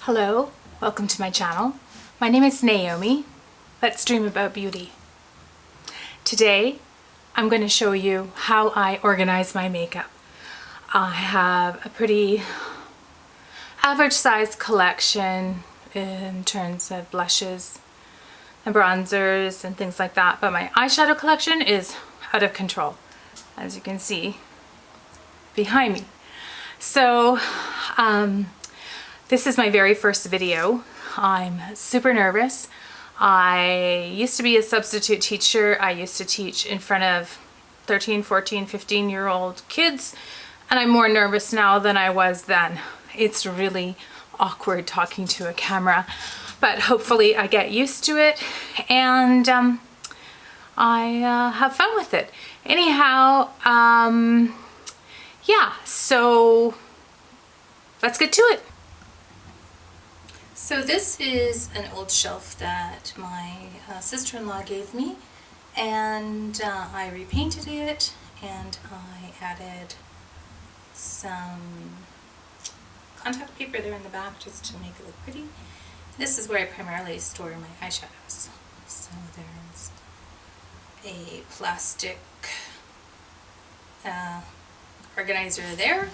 Hello, welcome to my channel. My name is Naomi. Let's dream about beauty. Today, I'm going to show you how I organize my makeup. I have a pretty average size collection in terms of blushes and bronzers and things like that, but my eyeshadow collection is out of control, as you can see behind me. So, this is my very first video. I'm super nervous. I used to be a substitute teacher. I used to teach in front of 13, 14, 15-year-old kids, and I'm more nervous now than I was then. It's really awkward talking to a camera, but hopefully I get used to it and I have fun with it. Anyhow, yeah, so let's get to it. So this is an old shelf that my sister-in-law gave me, and I repainted it and I added some contact paper there in the back just to make it look pretty. This is where I primarily store my eyeshadows. So there's a plastic organizer there,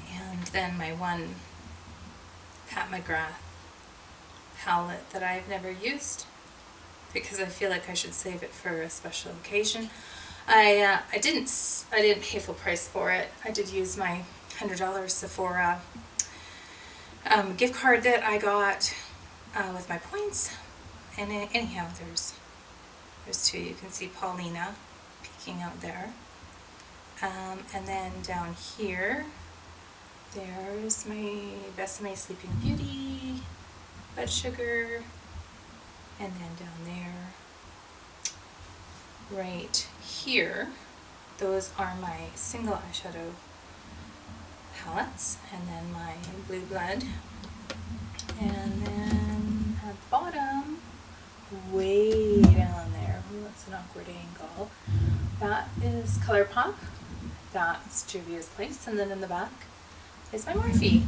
and then my one Pat McGrath palette that I've never used because I feel like I should save it for a special occasion. I didn't pay full price for it. I did use my $100 Sephora gift card that I got with my points. And anyhow, there's two. You can see Paulina peeking out there. And then down here, there's my Besame Sleeping Beauty, Bud Sugar, and then down there, right here, those are my single eyeshadow palettes, and then my Blue Blood, and then at the bottom, way down there, ooh, that's an awkward angle, that is ColourPop, that's Juvia's Place, and then in the back is my Morphe.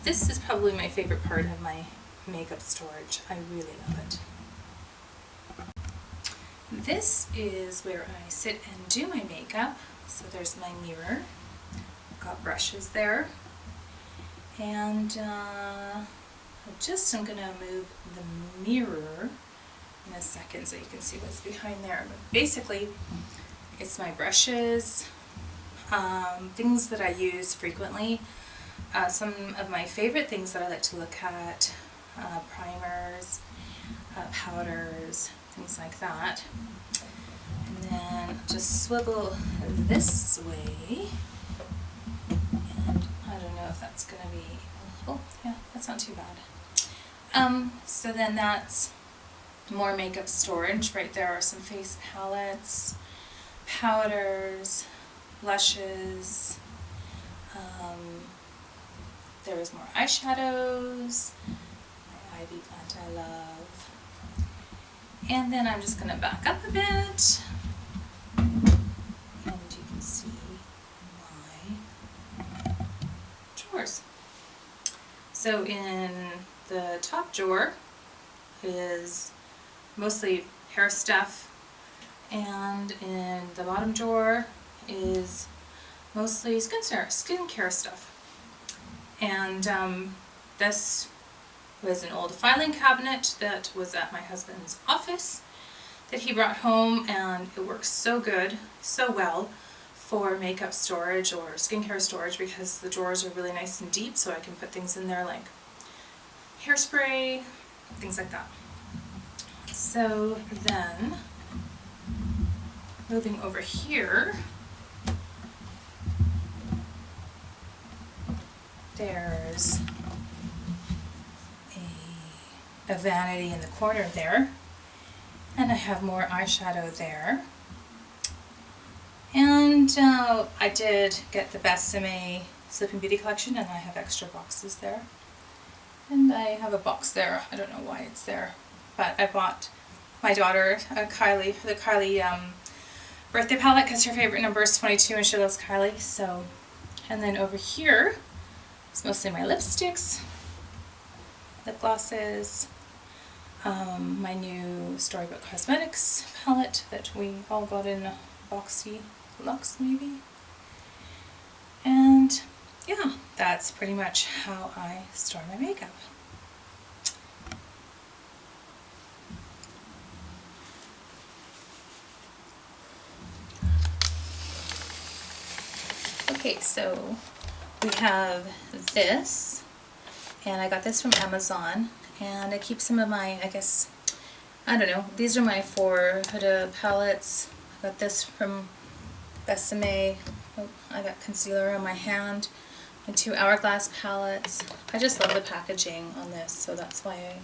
This is probably my favorite part of my makeup storage. I really love it. This is where I sit and do my makeup. So there's my mirror. I've got brushes there. And I'm gonna move the mirror in a second so you can see what's behind there. But basically, it's my brushes, things that I use frequently. Some of my favorite things that I like to look at, primers, powders, things like that. And then just swivel this way, and I don't know if that's going to be, oh yeah, that's not too bad. So then that's more makeup storage. Right there are some face palettes, powders, blushes, there's more eyeshadows, my Ivy plant I love, and then I'm just going to back up a bit, and you can see my drawers. So in the top drawer is mostly hair stuff, and in the bottom drawer is mostly skincare stuff. And this was an old filing cabinet that was at my husband's office that he brought home, and it works so good, so well for makeup storage or skincare storage because the drawers are really nice and deep, so I can put things in there like hairspray, things like that. So then, moving over here, there's a vanity in the corner there, and I have more eyeshadow there. And I did get the Besame Sleeping Beauty collection, and I have extra boxes there. And I have a box there, I don't know why it's there, but I bought my daughter the Kylie birthday palette because her favorite number is 22 and she loves Kylie. So, and then over here It's mostly my lipsticks, lip glosses, my new Storybook Cosmetics palette that we all got in Boxy Luxe maybe. And yeah, that's pretty much how I store my makeup. Okay, so we have this, and I got this from Amazon, and I keep some of my, I don't know, these are my 4 Huda palettes. I got this from Besame. Oh, I got concealer on my hand, and 2 Hourglass palettes. I just love the packaging on this, so that's why I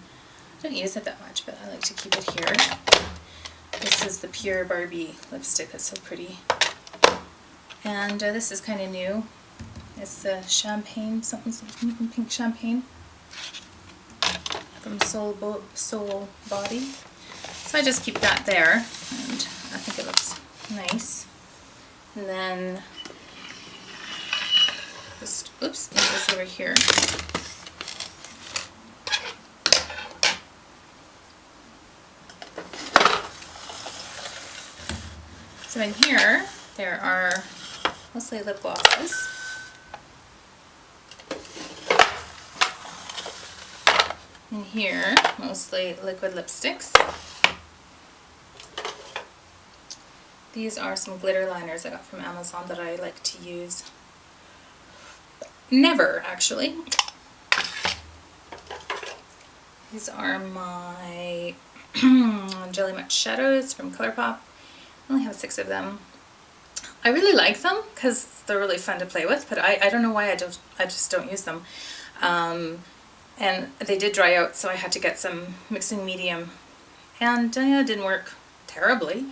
don't use it that much, but I like to keep it here. This is the Pure Barbie lipstick, it's so pretty. And this is kind of new. It's the champagne, something pink champagne from Soul Body. So I just keep that there, and I think it looks nice. And then just, oops, move this over here. So in here, there are mostly lip glosses. In here, mostly liquid lipsticks. These are some glitter liners I got from Amazon that I like to use. Never, actually. These are my Jelly Much shadows from ColourPop. I only have 6 of them. I really like them because they're really fun to play with, but I don't know why I just don't use them. And they did dry out, so I had to get some mixing medium, and it didn't work terribly.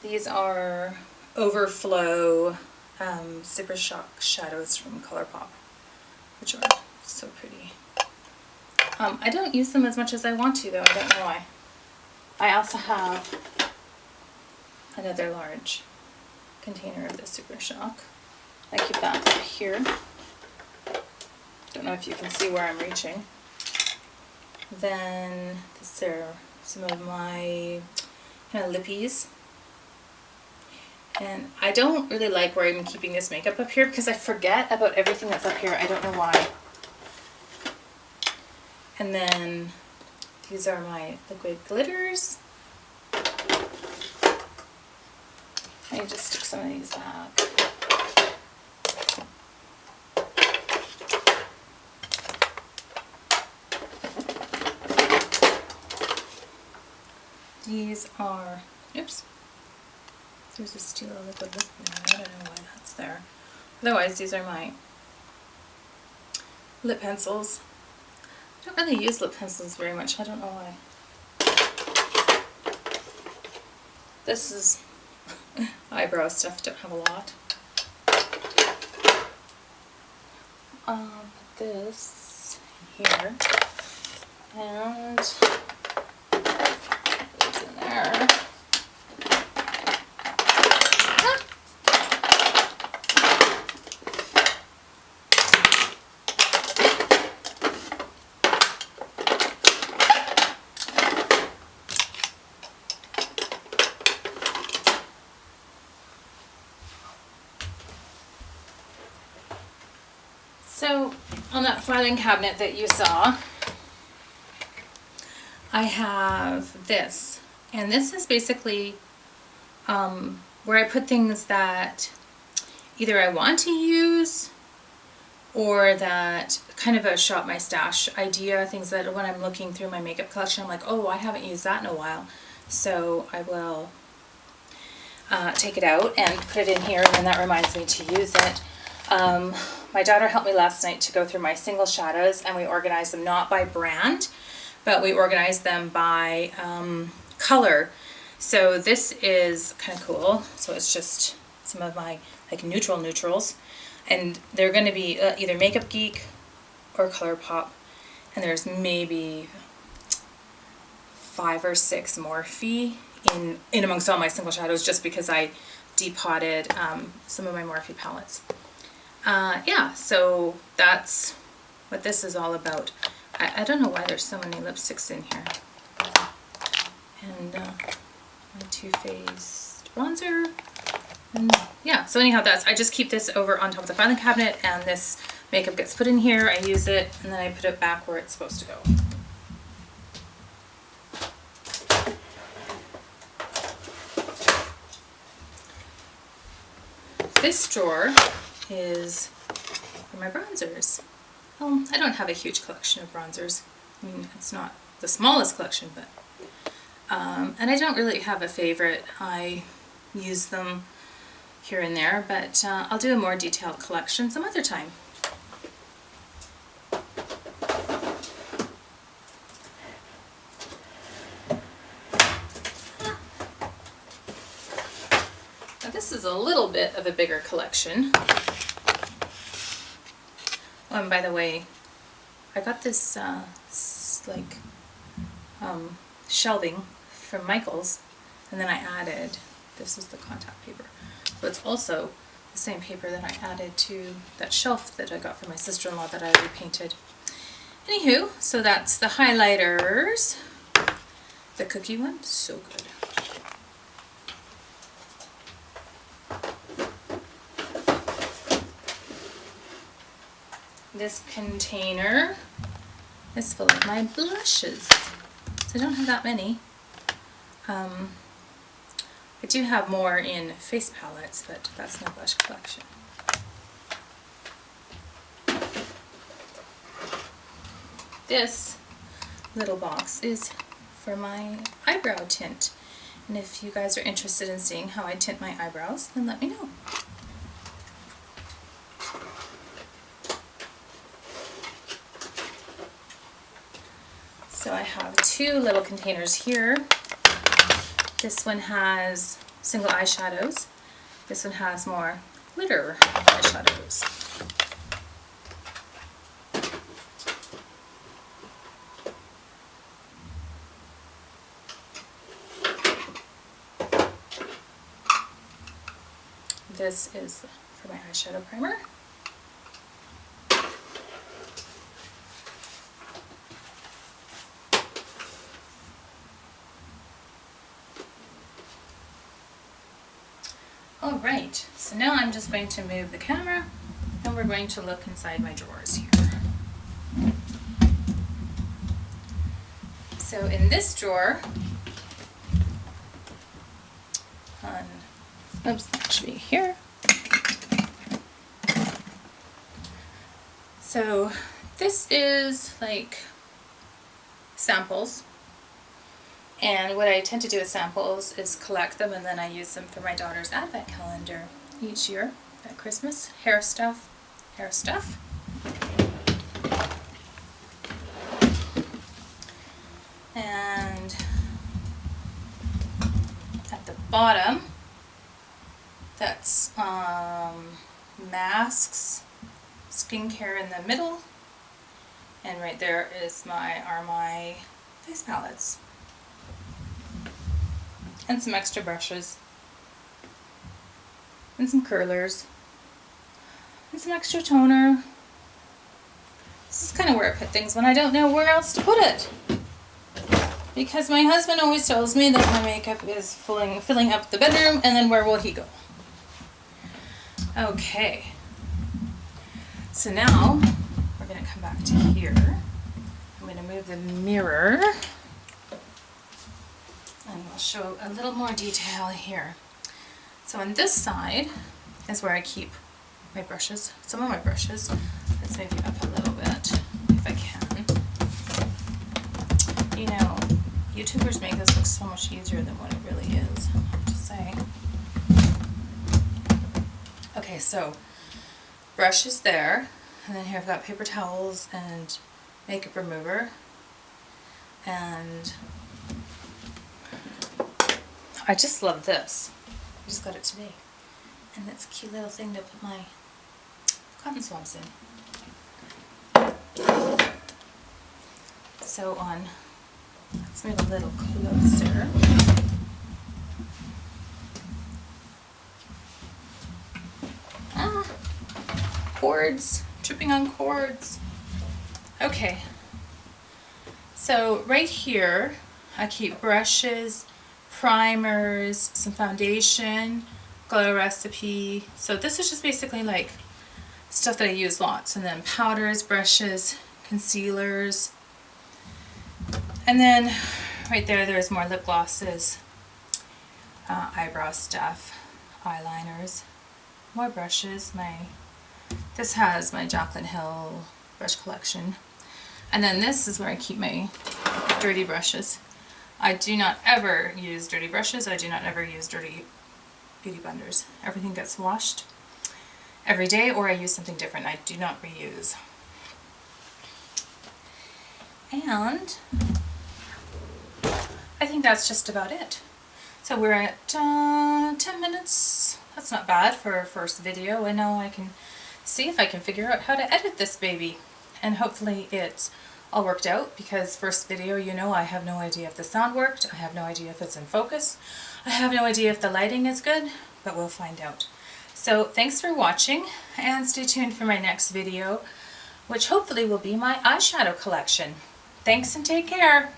These are Overflow Super Shock shadows from ColourPop, which are so pretty. I don't use them as much as I want to, though. I don't know why. I also have another large container of the Super Shock. I keep that up here. Don't know if you can see where I'm reaching. Then these are some of my kind of lippies. And I don't really like where I'm keeping this makeup up here because I forget about everything that's up here. I don't know why. And then these are my liquid glitters. I just stick some of these back. These are, oops, there's a Stila liquid lip liner. I don't know why that's there. Otherwise, these are my lip pencils. I don't really use lip pencils very much. I don't know why. This is eyebrow stuff. Don't have a lot. This here, and it's in there. So on that filing cabinet that you saw, I have this, and this is basically where I put things that either I want to use or that kind of a shop my stash idea, things that when I'm looking through my makeup collection I'm like, oh, I haven't used that in a while, so I will take it out and put it in here, and then that reminds me to use it. My daughter helped me last night to go through my single shadows, and we organized them not by brand, but we organized them by color. So this is kind of cool. So it's just some of my like neutrals, and they're going to be either Makeup Geek or ColourPop, and there's maybe 5 or 6 Morphe in amongst all my single shadows, just because I depotted some of my Morphe palettes. Yeah, so that's what this is all about. I don't know why there's so many lipsticks in here. And my Too Faced bronzer. And yeah, so anyhow, I just keep this over on top of the filing cabinet, and this makeup gets put in here, I use it, and then I put it back where it's supposed to go. This drawer is for my bronzers. I don't have a huge collection of bronzers. I mean, it's not the smallest collection, but and I don't really have a favorite. I use them here and there, but I'll do a more detailed collection some other time. Now this is a little bit of a bigger collection. Oh, and by the way, I got this shelving from Michaels, and then I added, this is the contact paper. So it's also the same paper that I added to that shelf that I got from my sister-in-law that I repainted. Anywho, so that's the highlighters. The cookie one, so good. This container is full of my blushes. So I don't have that many. I do have more in face palettes, but that's my blush collection. This little box is for my eyebrow tint. And if you guys are interested in seeing how I tint my eyebrows, then let me know. So I have two little containers here. This one has single eyeshadows. This one has more glitter eyeshadows. This is for my eyeshadow primer. Alright, so now I'm just going to move the camera and we're going to look inside my drawers here. So in this drawer, oops, actually here. So this is like samples. And what I tend to do with samples is collect them, and then I use them for my daughter's advent calendar each year at Christmas. Hair stuff. And at the bottom, that's masks, skincare in the middle, and right there are my face palettes. And some extra brushes, and some curlers, and some extra toner. This is kind of where I put things when I don't know where else to put it. Because my husband always tells me that my makeup is filling up the bedroom, and then where will he go? Okay. So now, we're going to come back to here. I'm going to move the mirror. And we'll show a little more detail here. So on this side is where I keep my brushes, some of my brushes. Let's move you up a little bit, if I can. You know, YouTubers make this look so much easier than what it really is, I have to say. Okay, so brush is there, and then here I've got paper towels and makeup remover, and I just love this. I just got it today. And it's a cute little thing to put my cotton swabs in. So let's move a little closer. cords, tripping on cords. Okay, so right here I keep brushes, primers, some foundation, Glow Recipe. So this is just basically like stuff that I use lots, and then powders, brushes, concealers, and then right there's more lip glosses, eyebrow stuff, eyeliners, more brushes. This has my Jaclyn Hill brush collection, and then this is where I keep my dirty brushes. I do not ever use dirty brushes. I do not ever use dirty beauty blenders. Everything gets washed every day, or I use something different. I do not reuse. And I think that's just about it. So we're at 10 minutes. That's not bad for our first video, and now I can see if I can figure out how to edit this baby. And hopefully it's all worked out, because first video, you know, I have no idea if the sound worked. I have no idea if it's in focus. I have no idea if the lighting is good, but we'll find out. So thanks for watching, and stay tuned for my next video, which hopefully will be my eyeshadow collection. Thanks and take care.